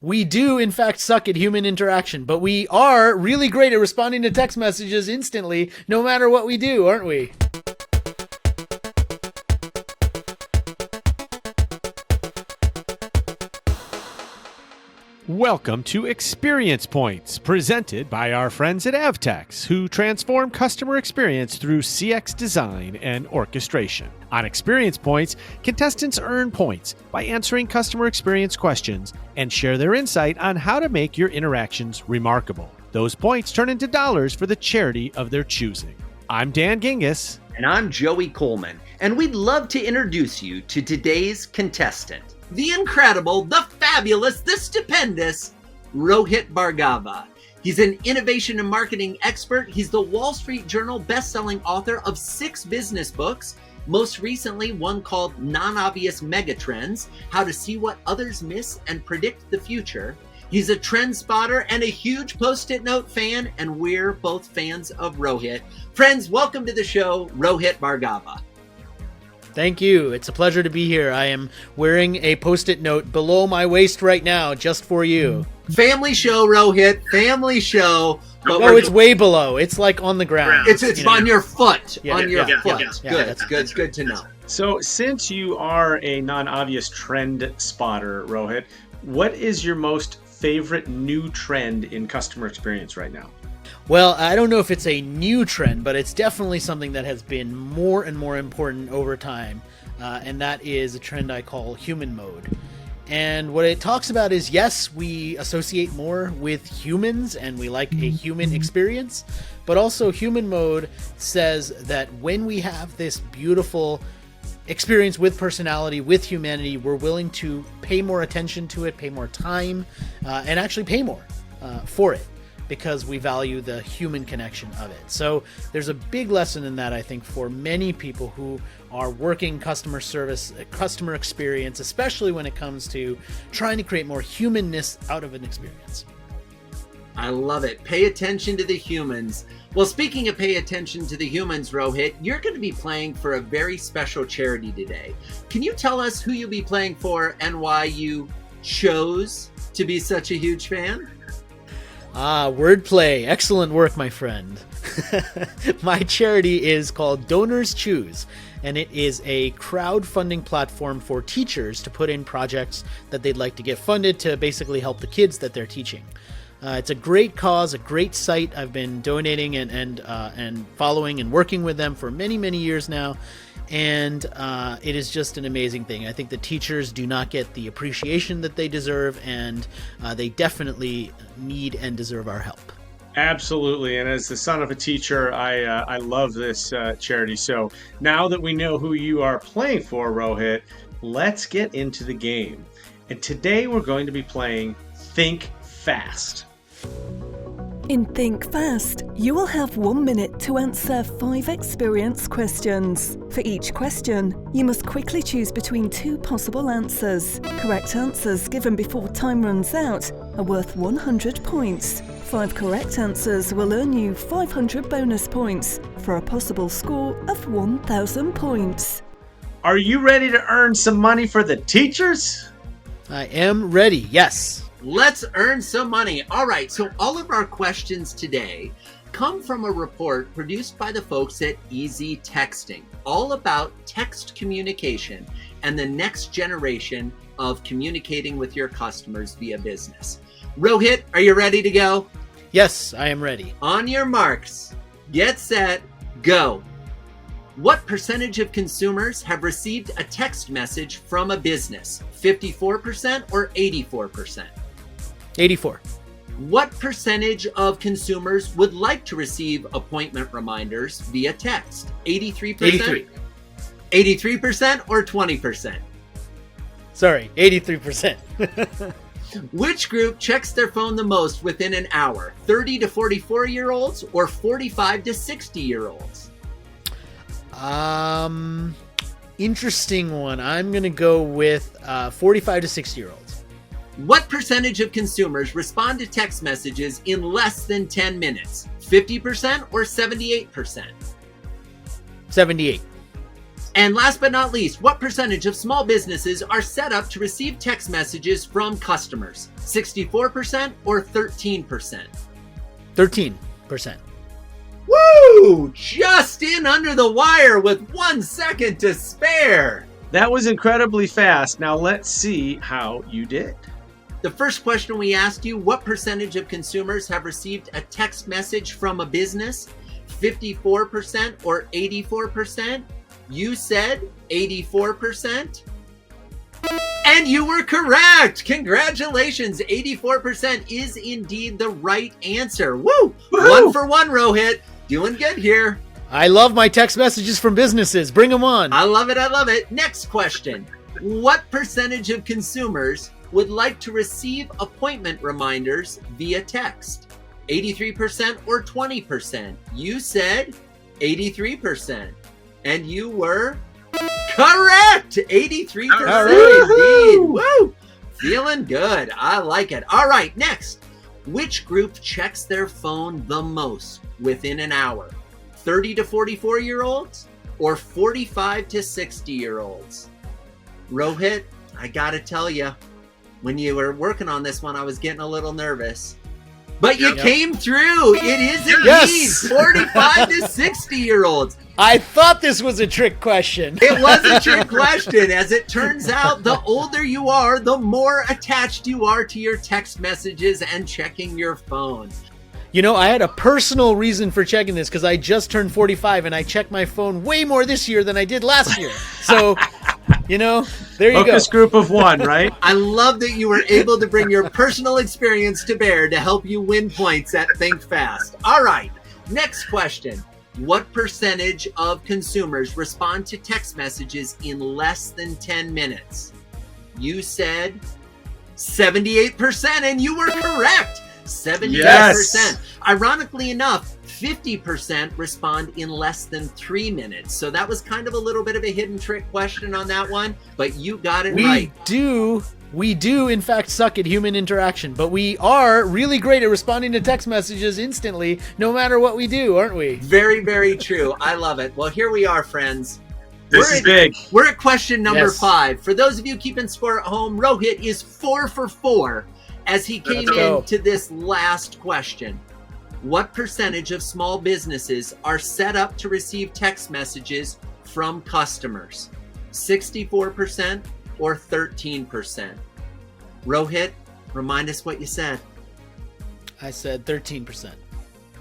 We do, in fact, suck at human interaction, but we are really great at responding to text messages instantly, no matter what we do, aren't we? Welcome to Experience Points, presented by our friends at Avtex, who transform customer experience through CX design and orchestration. On Experience Points, contestants earn points by answering customer experience questions and share their insight on how to make your interactions remarkable. Those points turn into dollars for the charity of their choosing. I'm Dan Gingiss. And I'm Joey Coleman, and we'd love to introduce you to today's contestant. The incredible, the fabulous, the stupendous Rohit Bhargava. He's an innovation and marketing expert. He's the Wall Street Journal best-selling author of 6 business books, most recently one called Non-Obvious Megatrends, How to See What Others Miss and Predict the Future. He's a trend spotter and a huge Post-it note fan, and we're both fans of Rohit. Friends, welcome to the show, Rohit Bhargava. Thank you. It's a pleasure to be here. I am wearing a Post-it note below my waist right now, just for you. Family show, Rohit. Family show. Oh, it's way below. It's like on the ground. It's on your foot. Yeah, on your foot. Yeah, good. That's good. It's good to know. So since you are a non-obvious trend spotter, Rohit, what is your most favorite new trend in customer experience right now? Well, I don't know if it's a new trend, but it's definitely something that has been more and more important over time, and that is a trend I call human mode. And what it talks about is, yes, we associate more with humans and we like a human experience, but also human mode says that when we have this beautiful experience with personality, with humanity, we're willing to pay more attention to it, pay more time, and actually pay more for it, because we value the human connection of it. So there's a big lesson in that, I think, for many people who are working customer service, customer experience, especially when it comes to trying to create more humanness out of an experience. I love it. Pay attention to the humans. Well, speaking of pay attention to the humans, Rohit, you're going to be playing for a very special charity today. Can you tell us who you'll be playing for and why you chose to be such a huge fan? Wordplay. Excellent work, my friend. My charity is called Donors Choose, and it is a crowdfunding platform for teachers to put in projects that they'd like to get funded to basically help the kids that they're teaching. It's a great cause, a great site. I've been donating and following and working with them for many, many years now. And it is just an amazing thing. I think the teachers do not get the appreciation that they deserve, and they definitely need and deserve our help. Absolutely. And as the son of a teacher, I love this charity. So now that we know who you are playing for, Rohit, let's get into the game. And today we're going to be playing Think Fast. In Think Fast, you will have 1 minute to answer 5 experience questions. For each question, you must quickly choose between 2 possible answers. Correct answers given before time runs out are worth 100 points. 5 correct answers will earn you 500 bonus points for a possible score of 1,000 points. Are you ready to earn some money for the teachers? I am ready, yes. Let's earn some money. All right, so all of our questions today come from a report produced by the folks at Easy Texting, all about text communication and the next generation of communicating with your customers via business. Rohit, are you ready to go? Yes, I am ready. On your marks, get set, go. What percentage of consumers have received a text message from a business? 54% or 84%? 84. What percentage of consumers would like to receive appointment reminders via text? 83%? 83. 83% or 20%? Sorry, 83%. Which group checks their phone the most within an hour? 30 to 44-year-olds or 45 to 60-year-olds? Interesting one. I'm going to go with 45 to 60-year-olds. What percentage of consumers respond to text messages in less than 10 minutes? 50% or 78%? 78. And last but not least, what percentage of small businesses are set up to receive text messages from customers? 64% or 13%? 13%. Woo! Just in under the wire with 1 second to spare. That was incredibly fast. Now let's see how you did. The first question we asked you, what percentage of consumers have received a text message from a business? 54% or 84%? You said 84%. And you were correct. Congratulations. 84% is indeed the right answer. Woo! Woo! 1 for 1, Rohit. Doing good here. I love my text messages from businesses. Bring them on. I love it. I love it. Next question. What percentage of consumers would like to receive appointment reminders via text? 83% or 20%? You said 83%. And you were correct. 83% indeed. Woo! Feeling good. I like it. All right, next. Which group checks their phone the most within an hour? 30 to 44-year-olds or 45 to 60-year-olds? Rohit, I gotta tell you, when you were working on this one, I was getting a little nervous. But you came through. It is indeed Yes. 45 to 60-year-olds. I thought this was a trick question. It was a trick question. As it turns out, the older you are, the more attached you are to your text messages and checking your phone. You know, I had a personal reason for checking this because I just turned 45 and I check my phone way more this year than I did last year. So, you know, there you Focus go. group of 1, right? I love that you were able to bring your personal experience to bear to help you win points at Think Fast. All right, next question. What percentage of consumers respond to text messages in less than 10 minutes? You said 78%, and you were correct. 78%. Yes. Ironically enough, 50% respond in less than 3 minutes. So that was kind of a little bit of a hidden trick question on that one, but you got it right. We do in fact suck at human interaction, but we are really great at responding to text messages instantly, no matter what we do, aren't we? Very, very true. I love it. Well, here we are, friends. This is big. We're at question number Yes. 5. For those of you keeping score at home, Rohit is 4 for 4 as he came Let's go. into this last question. What percentage of small businesses are set up to receive text messages from customers? 64% or 13%? Rohit, remind us what you said. I said 13%.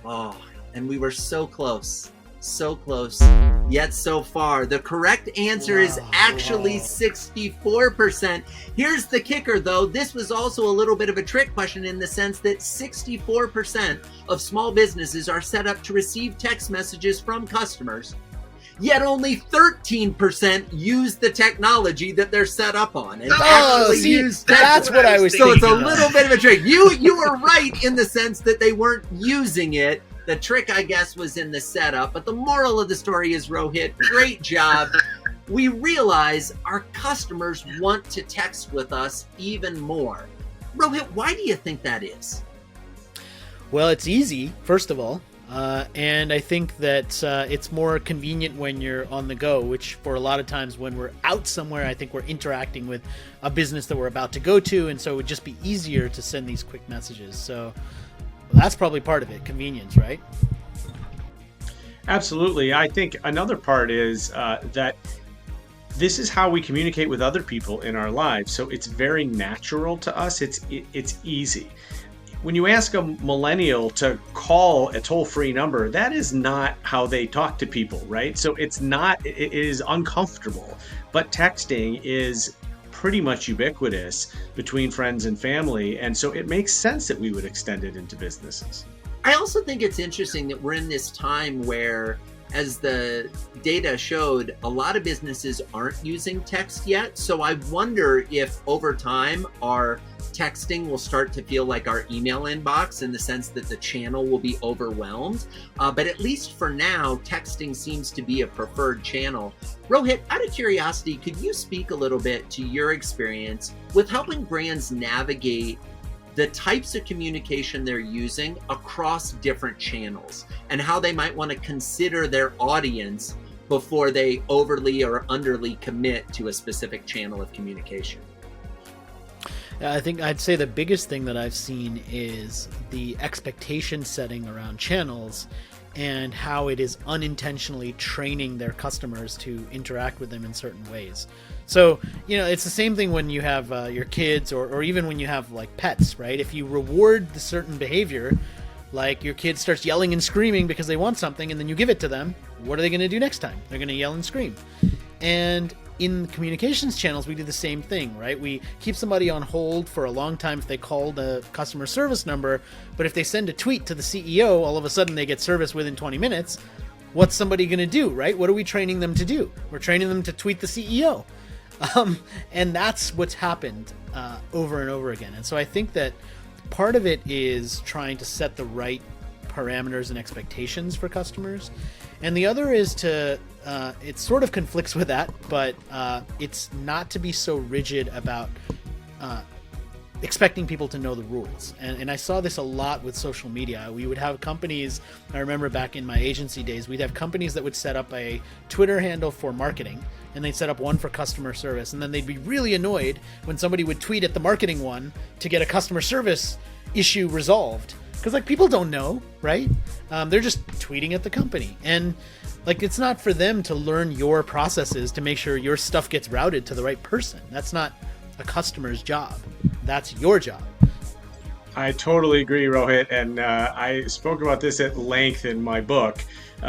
Oh, and we were so close. So close, yet so far. The correct answer is actually 64%. Here's the kicker, though. This was also a little bit of a trick question in the sense that 64% of small businesses are set up to receive text messages from customers, yet only 13% use the technology that they're set up on. And actually see, use text. that's what I was So it's a thinking of. little bit of a trick. You were right in the sense that they weren't using it. The trick, I guess, was in the setup. But the moral of the story is, Rohit, great job. We realize our customers want to text with us even more. Rohit, why do you think that is? Well, it's easy, first of all. And I think that it's more convenient when you're on the go, which for a lot of times when we're out somewhere, I think we're interacting with a business that we're about to go to. And so it would just be easier to send these quick messages. So that's probably part of it, convenience, right? Absolutely. I think another part is that this is how we communicate with other people in our lives. So it's very natural to us. It's easy. When you ask a millennial to call a toll-free number, that is not how they talk to people, right? So it is uncomfortable. But texting is pretty much ubiquitous between friends and family. And so it makes sense that we would extend it into businesses. I also think it's interesting that we're in this time where, as the data showed, a lot of businesses aren't using text yet. So I wonder if over time our texting will start to feel like our email inbox in the sense that the channel will be overwhelmed. But at least for now, texting seems to be a preferred channel. Rohit, out of curiosity, could you speak a little bit to your experience with helping brands navigate the types of communication they're using across different channels and how they might want to consider their audience before they overly or underly commit to a specific channel of communication. I think I'd say the biggest thing that I've seen is the expectation setting around channels and how it is unintentionally training their customers to interact with them in certain ways. So, it's the same thing when you have your kids or even when you have like pets, right? If you reward the certain behavior, like your kid starts yelling and screaming because they want something and then you give it to them, what are they going to do next time? They're going to yell and scream. And in communications channels, we do the same thing, right? We keep somebody on hold for a long time if they call the customer service number, but if they send a tweet to the CEO, all of a sudden they get service within 20 minutes. What's somebody going to do, right? What are we training them to do? We're training them to tweet the CEO. And that's what's happened over and over again. And so I think that part of it is trying to set the right parameters and expectations for customers. And the other is to, it sort of conflicts with that, but it's not to be so rigid about expecting people to know the rules. And I saw this a lot with social media. We would have companies, I remember back in my agency days, we'd have companies that would set up a Twitter handle for marketing, and they'd set up one for customer service. And then they'd be really annoyed when somebody would tweet at the marketing one to get a customer service issue resolved. Because people don't know, right? They're just tweeting at the company. And it's not for them to learn your processes to make sure your stuff gets routed to the right person. That's not a customer's job. That's your job. I totally agree, Rohit. And I spoke about this at length in my book,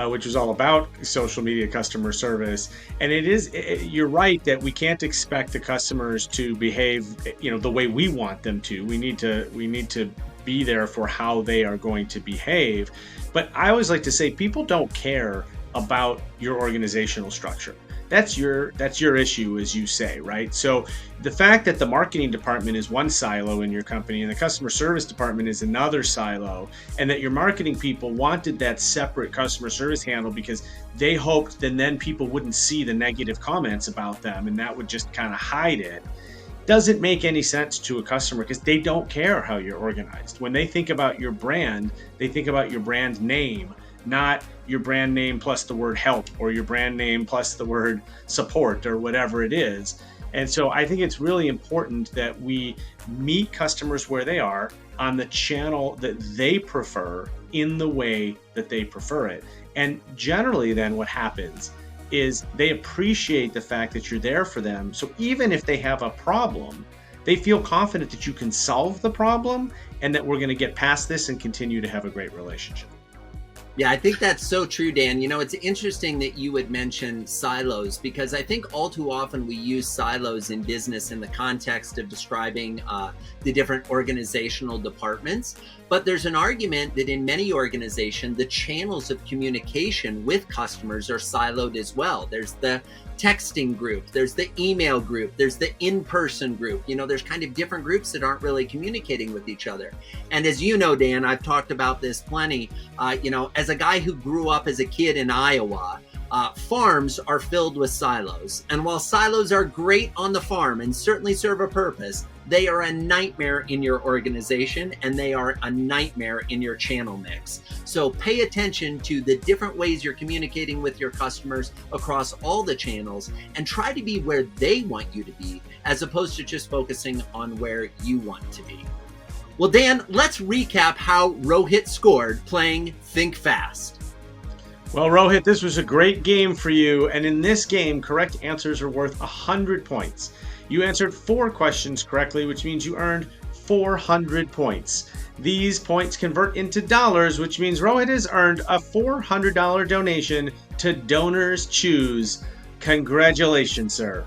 which was all about social media customer service. And you're right that we can't expect the customers to behave, the way we want them to. We need to be there for how they are going to behave. But I always like to say people don't care about your organizational structure. That's your issue, as you say, right? So the fact that the marketing department is one silo in your company and the customer service department is another silo, and that your marketing people wanted that separate customer service handle because they hoped that then people wouldn't see the negative comments about them and that would just kind of hide it, doesn't make any sense to a customer because they don't care how you're organized. When they think about your brand, they think about your brand name, not your brand name plus the word help or your brand name plus the word support or whatever it is. And so I think it's really important that we meet customers where they are on the channel that they prefer in the way that they prefer it. And generally then what happens is they appreciate the fact that you're there for them. So even if they have a problem, they feel confident that you can solve the problem and that we're going to get past this and continue to have a great relationship. Yeah, I think that's so true, Dan. It's interesting that you would mention silos because I think all too often we use silos in business in the context of describing the different organizational departments. But there's an argument that in many organizations, the channels of communication with customers are siloed as well. There's the texting group, there's the email group, there's the in-person group. There's kind of different groups that aren't really communicating with each other. And as you know, Dan, I've talked about this plenty. As a guy who grew up as a kid in Iowa, farms are filled with silos. And while silos are great on the farm and certainly serve a purpose, they are a nightmare in your organization and they are a nightmare in your channel mix. So pay attention to the different ways you're communicating with your customers across all the channels and try to be where they want you to be as opposed to just focusing on where you want to be. Well, Dan, let's recap how Rohit scored playing Think Fast. Well, Rohit, this was a great game for you. And in this game, correct answers are worth 100 points. You answered 4 questions correctly, which means you earned 400 points. These points convert into dollars, which means Rohit has earned a $400 donation to Donors Choose. Congratulations, sir.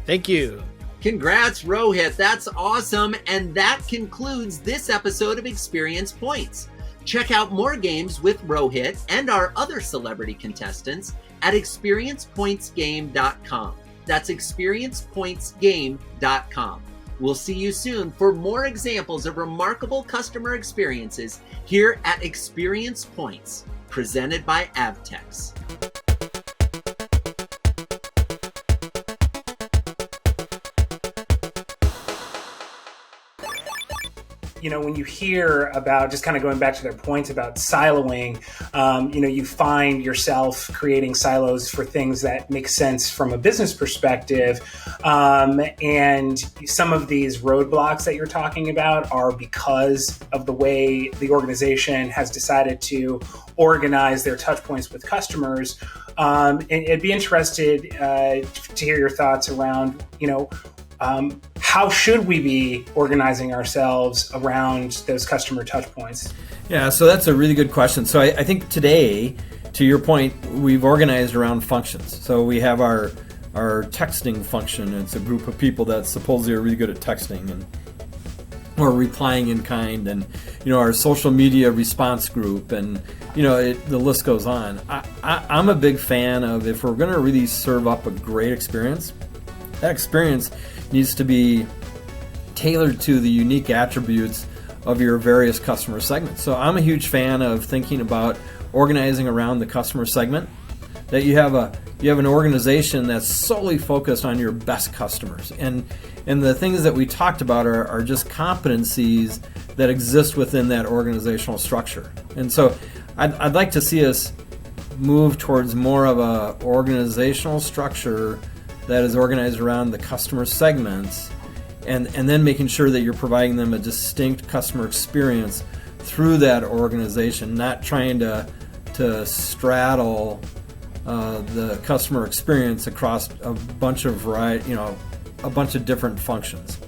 Thank you. Congrats, Rohit. That's awesome. And that concludes this episode of Experience Points. Check out more games with Rohit and our other celebrity contestants at experiencepointsgame.com. That's experiencepointsgame.com. We'll see you soon for more examples of remarkable customer experiences here at Experience Points, presented by Avtex. when you hear about, just kind of going back to their points about siloing, you find yourself creating silos for things that make sense from a business perspective. And some of these roadblocks that you're talking about are because of the way the organization has decided to organize their touch points with customers. And I'd be interested to hear your thoughts around, how should we be organizing ourselves around those customer touch points? Yeah, so that's a really good question. So I think today, to your point, we've organized around functions. So we have our texting function. It's a group of people that supposedly are really good at texting and or replying in kind, and our social media response group, and the list goes on. I'm a big fan of, if we're going to really serve up a great experience, that experience needs to be tailored to the unique attributes of your various customer segments. So I'm a huge fan of thinking about organizing around the customer segment, that you have an organization that's solely focused on your best customers, and the things that we talked about are just competencies that exist within that organizational structure. And so I'd like to see us move towards more of a organizational structure that is organized around the customer segments, and then making sure that you're providing them a distinct customer experience through that organization, not trying to straddle the customer experience across a bunch of different functions.